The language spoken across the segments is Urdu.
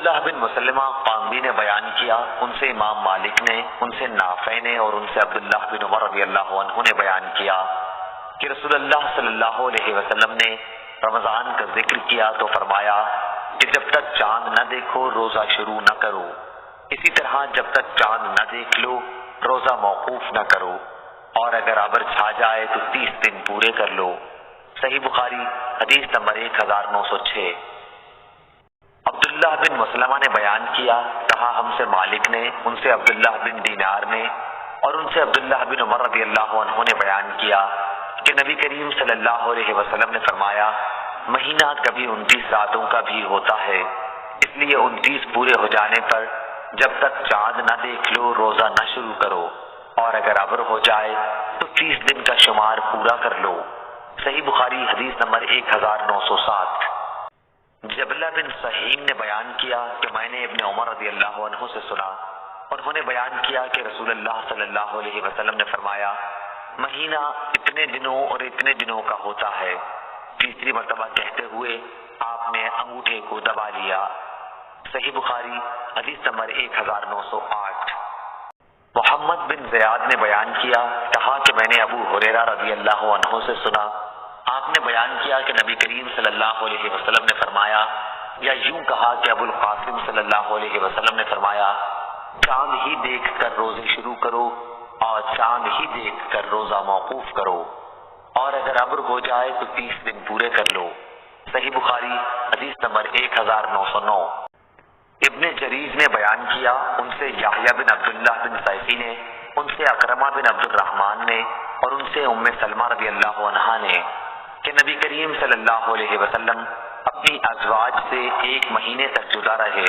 عبداللہ بن مسلمہ قانبی نے بیان کیا، ان سے امام مالک نے، ان سے نافع نے اور ان سے عبداللہ بن عمر رضی اللہ عنہ نے بیان کیا کہ رسول اللہ صلی اللہ علیہ وسلم نے رمضان کا ذکر کیا تو فرمایا کہ جب تک چاند نہ دیکھو روزہ شروع نہ کرو، اسی طرح جب تک چاند نہ دیکھ لو روزہ موقوف نہ کرو، اور اگر ابر چھا جائے تو 30 دن پورے کر لو۔ صحیح بخاری حدیث نمبر 1906۔ عبداللہ بن مسلمہ نے بیان کیا، کہا ہم سے مالک نے، ان سے عبداللہ بن دینار نے اور ان سے عبداللہ بن عمر رضی اللہ عنہ نے بیان کیا کہ نبی کریم صلی اللہ علیہ وسلم نے فرمایا مہینہ کبھی 29 راتوں کا بھی ہوتا ہے، اس لیے 29 پورے ہو جانے پر جب تک چاند نہ دیکھ لو روزہ نہ شروع کرو، اور اگر ابر ہو جائے تو 30 دن کا شمار پورا کر لو۔ صحیح بخاری حدیث نمبر 1907۔ جبلہ بن سہیم نے بیان کیا کہ میں نے ابن عمر رضی اللہ عنہ سے سنا، انہوں نے بیان کیا کہ رسول اللہ صلی اللہ علیہ وسلم نے فرمایا مہینہ اتنے دنوں اور اتنے دنوں کا ہوتا ہے، تیسری مرتبہ کہتے ہوئے آپ نے انگوٹھے کو دبا لیا۔ صحیح بخاری حدیث نمبر 1908۔ محمد بن زیاد نے بیان کیا، کہا کہ میں نے ابو ہریرہ رضی اللہ عنہ سے سنا، آپ نے بیان کیا کہ نبی کریم صلی اللہ علیہ وسلم نے فرمایا، یا یوں کہا کہ ابو القاسم صلی اللہ علیہ وسلم نے فرمایا چاند ہی دیکھ کر روزے شروع کرو اور چاند ہی دیکھ کر روزہ موقوف کرو، اور اگر ابر ہو جائے تو 30 دن پورے کر لو۔ صحیح بخاری حدیث نمبر 1909۔ ابن جریج نے بیان کیا، ان سے یحییٰ بن عبداللہ بن سیفی نے، ان سے اکرمہ بن عبد الرحمن نے اور ان سے ام سلمہ رضی اللہ عنہا نے کہ نبی کریم صلی اللہ علیہ وسلم اپنی ازواج سے 1 مہینے تک جدا رہے،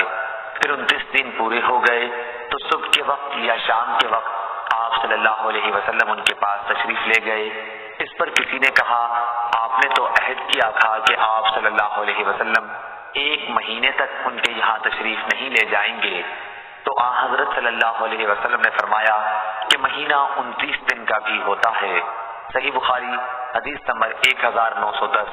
پھر 29 دن پورے ہو گئے تو صبح کے وقت یا شام کے وقت آپ صلی اللہ علیہ وسلم ان کے پاس تشریف لے گئے۔ اس پر کسی نے کہا آپ نے تو عہد کیا تھا کہ آپ صلی اللہ علیہ وسلم 1 مہینے تک ان کے یہاں تشریف نہیں لے جائیں گے، تو آن حضرت صلی اللہ علیہ وسلم نے فرمایا کہ مہینہ 29 دن کا بھی ہوتا ہے۔ صحیح بخاری حدیث نمبر 1910۔